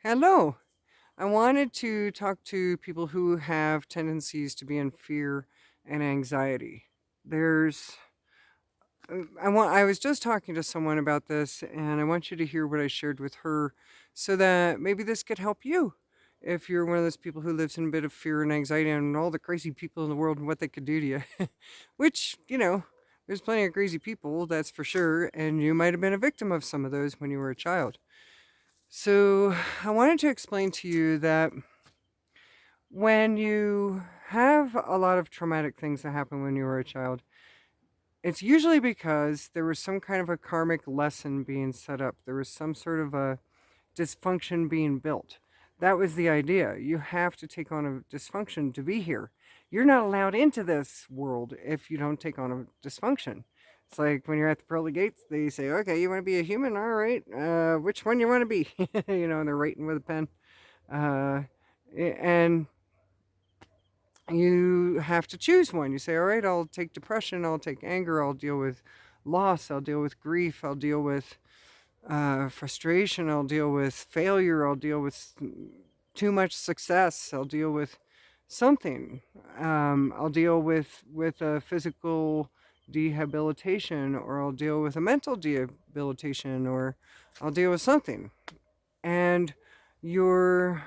Hello. I wanted to talk to people who have tendencies to be in fear and anxiety. There's I was just talking to someone about this and I want you to hear what I shared with her so that maybe this could help you. If you're one of those people who lives in a bit of fear and anxiety and all the crazy people in the world and what they could do to you. Which, there's plenty of crazy people, that's for sure, and you might have been a victim of some of those when you were a child. So, I wanted to explain to you that when you have a lot of traumatic things that happen when you were a child, it's usually because there was some kind of a karmic lesson being set up. There was some sort of a dysfunction being built. That was the idea. You have to take on a dysfunction to be here. You're not allowed into this world if you don't take on a dysfunction. It's like when you're at the pearly gates, they say, okay, you want to be a human? All right. Which one you want to be? And they're writing with a pen. Uh, and you have to choose one. You say, all right, I'll take depression, I'll take anger, I'll deal with loss, I'll deal with grief, I'll deal with frustration, I'll deal with failure, I'll deal with too much success, I'll deal with something. I'll deal with a physical rehabilitation, or I'll deal with a mental rehabilitation, or I'll deal with something. And your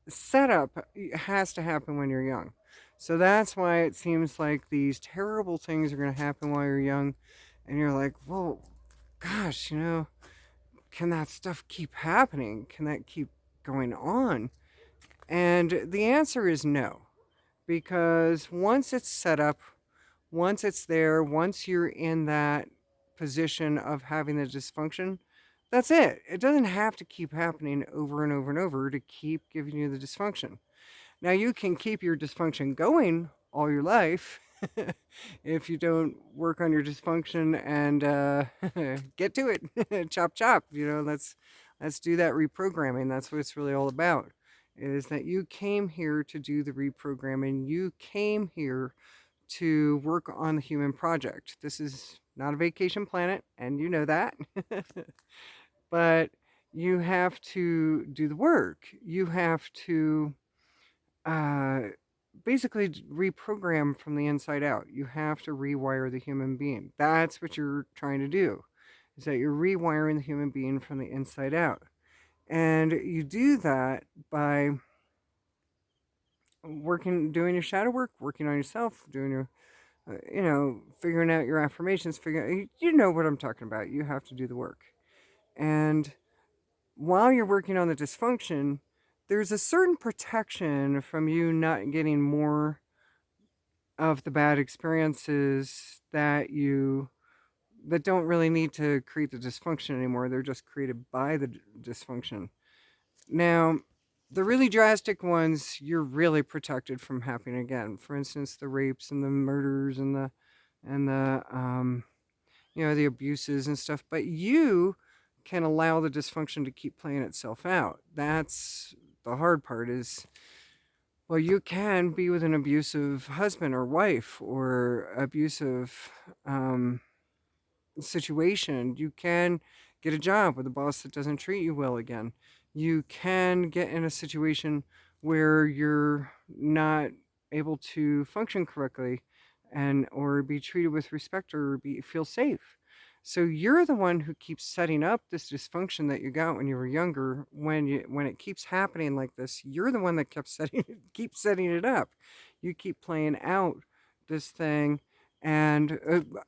setup has to happen when you're young. So that's why it seems like these terrible things are going to happen while you're young. And you're like, well, gosh, can that stuff keep happening? Can that keep going on? And the answer is no. Because once it's set up, once it's there, once you're in that position of having the dysfunction, that's it. It doesn't have to keep happening over and over and over to keep giving you the dysfunction. Now, you can keep your dysfunction going all your life if you don't work on your dysfunction and get to it. Chop, chop. Let's do that reprogramming. That's what it's really all about. Is that you came here to do the reprogramming. You came here to work on the human project. This is not a vacation planet, and you know that. But you have to do the work. You have to uh, basically reprogram from the inside out. You have to rewire the human being. That's what you're trying to do, is that you're rewiring the human being from the inside out. And you do that by doing your shadow work, working on yourself, doing your, figuring out your affirmations, you know what I'm talking about. You have to do the work. And while you're working on the dysfunction, there's a certain protection from you not getting more of the bad experiences that don't really need to create the dysfunction anymore. They're just created by the dysfunction. Now, the really drastic ones, you're really protected from happening again. For instance, the rapes and the murders and the abuses and stuff. But you can allow the dysfunction to keep playing itself out. That's the hard part. Is, well, you can be with an abusive husband or wife or abusive situation. You can get a job with a boss that doesn't treat you well again. You can get in a situation where you're not able to function correctly and or be treated with respect or feel safe. So you're the one who keeps setting up this dysfunction that you got when you were younger. When it keeps happening like this, you're the one that keeps setting it up. You keep playing out this thing, and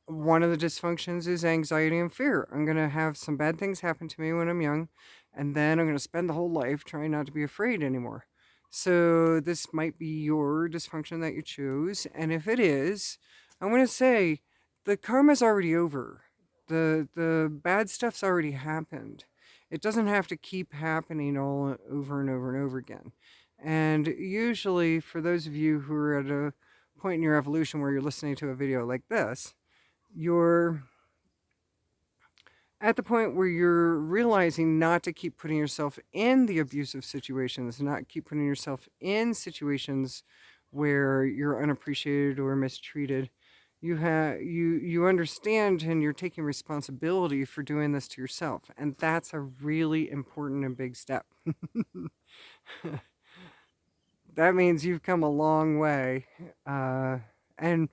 one of the dysfunctions is anxiety and fear. I'm going to have some bad things happen to me when I'm young, and then I'm going to spend the whole life trying not to be afraid anymore. So this might be your dysfunction that you chose, and if it is, I'm going to say the karma's already over. The bad stuff's already happened. It doesn't have to keep happening all over and over and over again. And usually, for those of you who are at a point in your evolution where you're listening to a video like this, you're at the point where you're realizing not to keep putting yourself in the abusive situations, not keep putting yourself in situations where you're unappreciated or mistreated. You understand, and you're taking responsibility for doing this to yourself, and that's a really important and big step. That means you've come a long way, and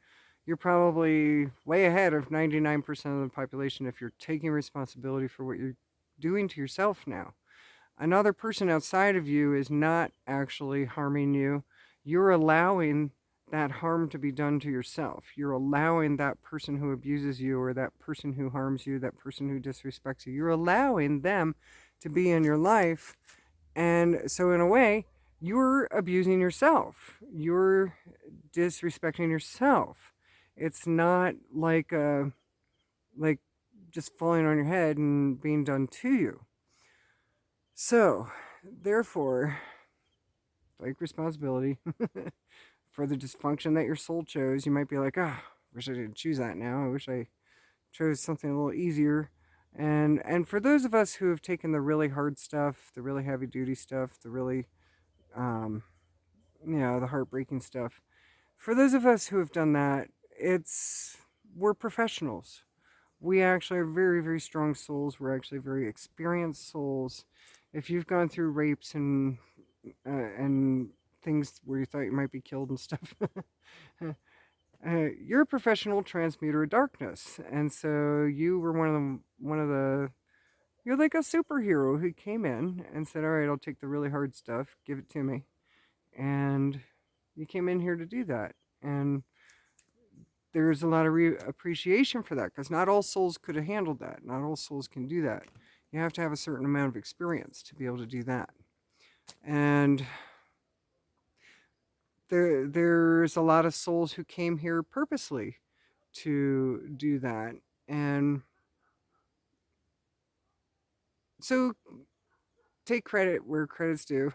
you're probably way ahead of 99% of the population if you're taking responsibility for what you're doing to yourself now. Another person outside of you is not actually harming you. You're allowing that harm to be done to yourself. You're allowing that person who abuses you, or that person who harms you, that person who disrespects you, you're allowing them to be in your life. And so, in a way, you're abusing yourself. You're disrespecting yourself. It's not like just falling on your head and being done to you. So, therefore, take responsibility for the dysfunction that your soul chose. You might be like, ah, wish I didn't choose that now. I wish I chose something a little easier. And for those of us who have taken the really hard stuff, the really heavy duty stuff, the really um, the heartbreaking stuff. For those of us who have done that, we're professionals. We actually are very, very strong souls. We're actually very experienced souls. If you've gone through rapes and things where you thought you might be killed and stuff, you're a professional transmuter of darkness, and so you were one of the. You're like a superhero who came in and said, "All right, I'll take the really hard stuff. Give it to me," and you came in here to do that, and there's a lot of appreciation for that, because not all souls could have handled that. Not all souls can do that. You have to have a certain amount of experience to be able to do that. And there's a lot of souls who came here purposely to do that. And so take credit where credit's due.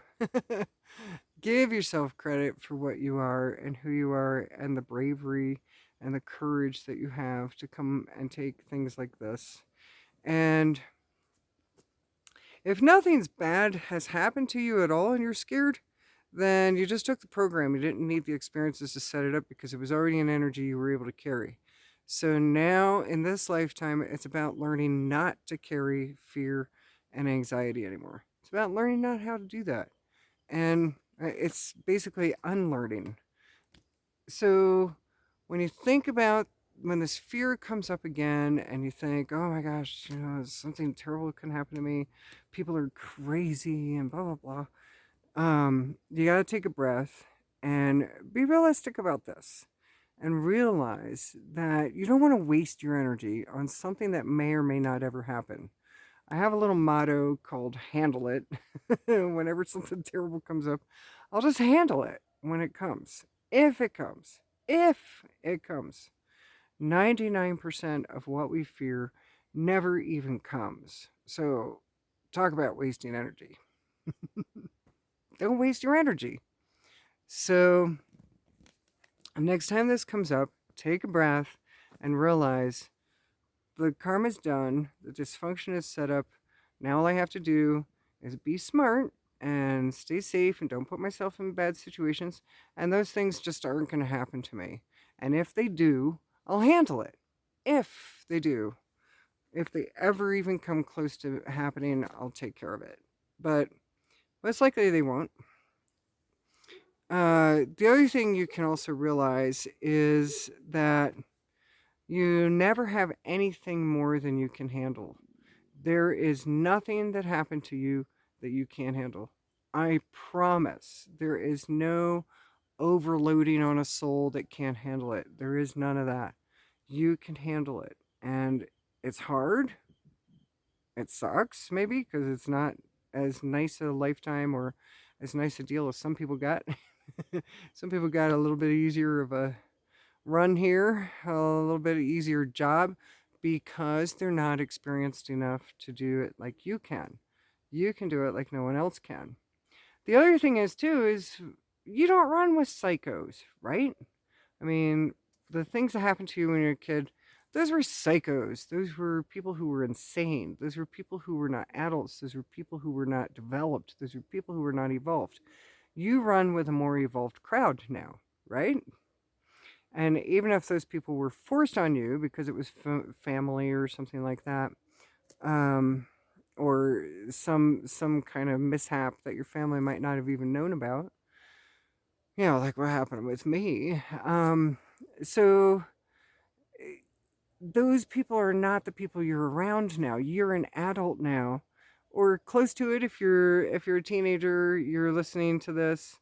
Give yourself credit for what you are and who you are, and the bravery and the courage that you have to come and take things like this. And if nothing's bad has happened to you at all and you're scared, then you just took the program. You didn't need the experiences to set it up, because it was already an energy you were able to carry. So now in this lifetime, it's about learning not to carry fear and anxiety anymore. It's about learning not how to do that. And it's basically unlearning. So when you think about when this fear comes up again, and you think, oh my gosh, something terrible can happen to me, people are crazy and blah, blah, blah. You got to take a breath and be realistic about this, and realize that you don't want to waste your energy on something that may or may not ever happen. I have a little motto called handle it. Whenever something terrible comes up, I'll just handle it when it comes. If it comes. If it comes. 99% of what we fear never even comes. So, talk about wasting energy. Don't waste your energy. So, next time this comes up, take a breath and realize the karma's done, the dysfunction is set up. Now all I have to do is be smart and stay safe and don't put myself in bad situations, and those things just aren't going to happen to me. And if they do, I'll handle it. If they do. If they ever even come close to happening, I'll take care of it. But most likely they won't. The other thing you can also realize is that you never have anything more than you can handle. There is nothing that happened to you that you can't handle. I promise. There is no overloading on a soul that can't handle it. There is none of that. You can handle it. And it's hard. It sucks, maybe, because it's not as nice a lifetime or as nice a deal as some people got. Some people got a little bit easier of a run here, a little bit easier job, because they're not experienced enough to do it like you can. You can do it like no one else can. The other thing is, too, is you don't run with psychos, right? I mean, the things that happened to you when you were a kid, those were psychos. Those were people who were insane. Those were people who were not adults. Those were people who were not developed. Those were people who were not evolved. You run with a more evolved crowd now, right? And even if those people were forced on you because it was family or something like that, um, or some kind of mishap that your family might not have even known about, like what happened with me. So those people are not the people you're around now. You're an adult now, or close to it. If you're a teenager, you're listening to this.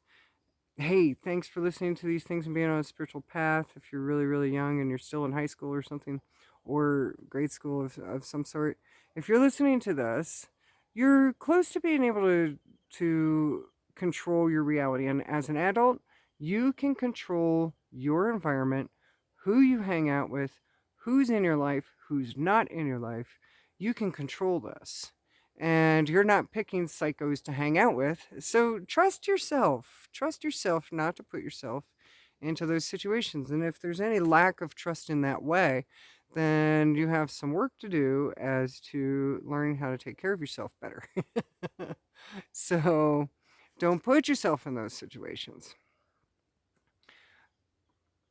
Hey, thanks for listening to these things and being on a spiritual path. If you're really, really young and you're still in high school or something, or grade school of some sort, if you're listening to this, you're close to being able to control your reality. And as an adult, you can control your environment, who you hang out with, who's in your life, who's not in your life. You can control this, and you're not picking psychos to hang out with. So trust yourself. Trust yourself not to put yourself into those situations. And if there's any lack of trust in that way, then you have some work to do as to learning how to take care of yourself better. So don't put yourself in those situations.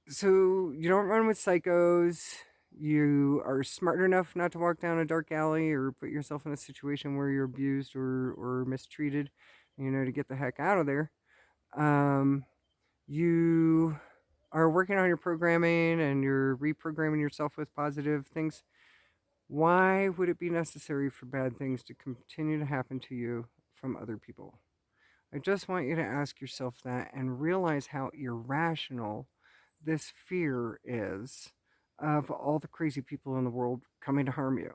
So you don't run with psychos. You are smart enough not to walk down a dark alley or put yourself in a situation where you're abused or mistreated, to get the heck out of there. You are working on your programming and you're reprogramming yourself with positive things. Why would it be necessary for bad things to continue to happen to you from other people? I just want you to ask yourself that and realize how irrational this fear is of all the crazy people in the world coming to harm you.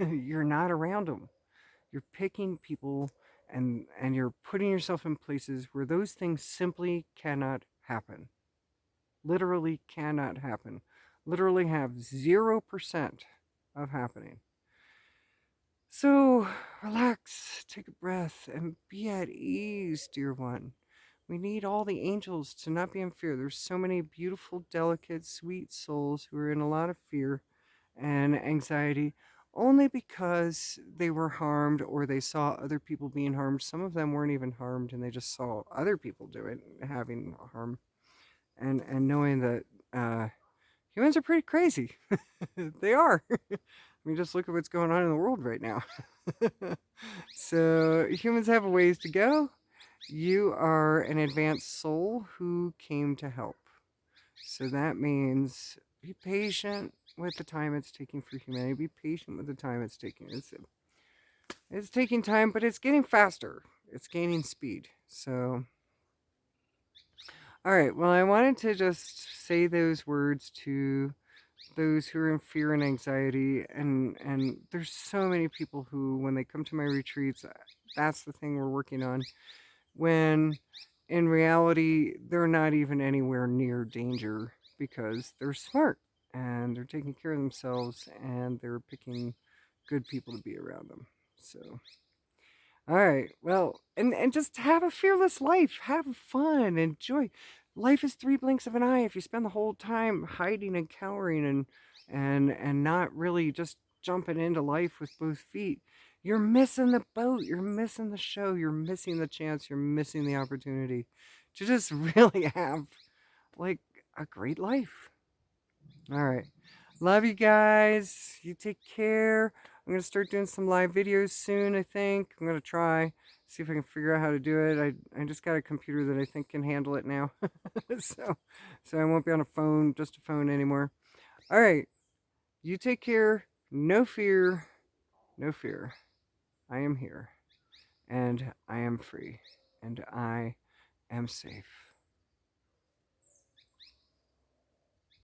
You're not around them. You're picking people and you're putting yourself in places where those things simply cannot happen. Literally cannot happen. Literally have 0% of happening. So relax, take a breath, and be at ease, dear one. We need all the angels to not be in fear. There's so many beautiful, delicate, sweet souls who are in a lot of fear and anxiety only because they were harmed or they saw other people being harmed. Some of them weren't even harmed and they just saw other people do it, having harm. And knowing that humans are pretty crazy. They are. I mean, just look at what's going on in the world right now. So humans have a ways to go. You are an advanced soul who came to help. So that means be patient with the time it's taking for humanity. Be patient with the time it's taking. It's taking time, but it's getting faster. It's gaining speed. So, all right. Well, I wanted to just say those words to those who are in fear and anxiety, and there's so many people who, when they come to my retreats, that's the thing we're working on, when in reality they're not even anywhere near danger because they're smart and they're taking care of themselves and they're picking good people to be around them. So all right. Well, and just have a fearless life. Have fun. Enjoy. Life is three blinks of an eye. If you spend the whole time hiding and cowering and not really just jumping into life with both feet, you're missing the boat. You're missing the show. You're missing the chance. You're missing the opportunity to just really have like a great life. All right. Love you guys. You take care. I'm going to start doing some live videos soon, I think. I'm going to try, see if I can figure out how to do it. I just got a computer that I think can handle it now. so I won't be on a phone, just a phone anymore. All right. You take care. No fear. No fear. I am here. And I am free. And I am safe.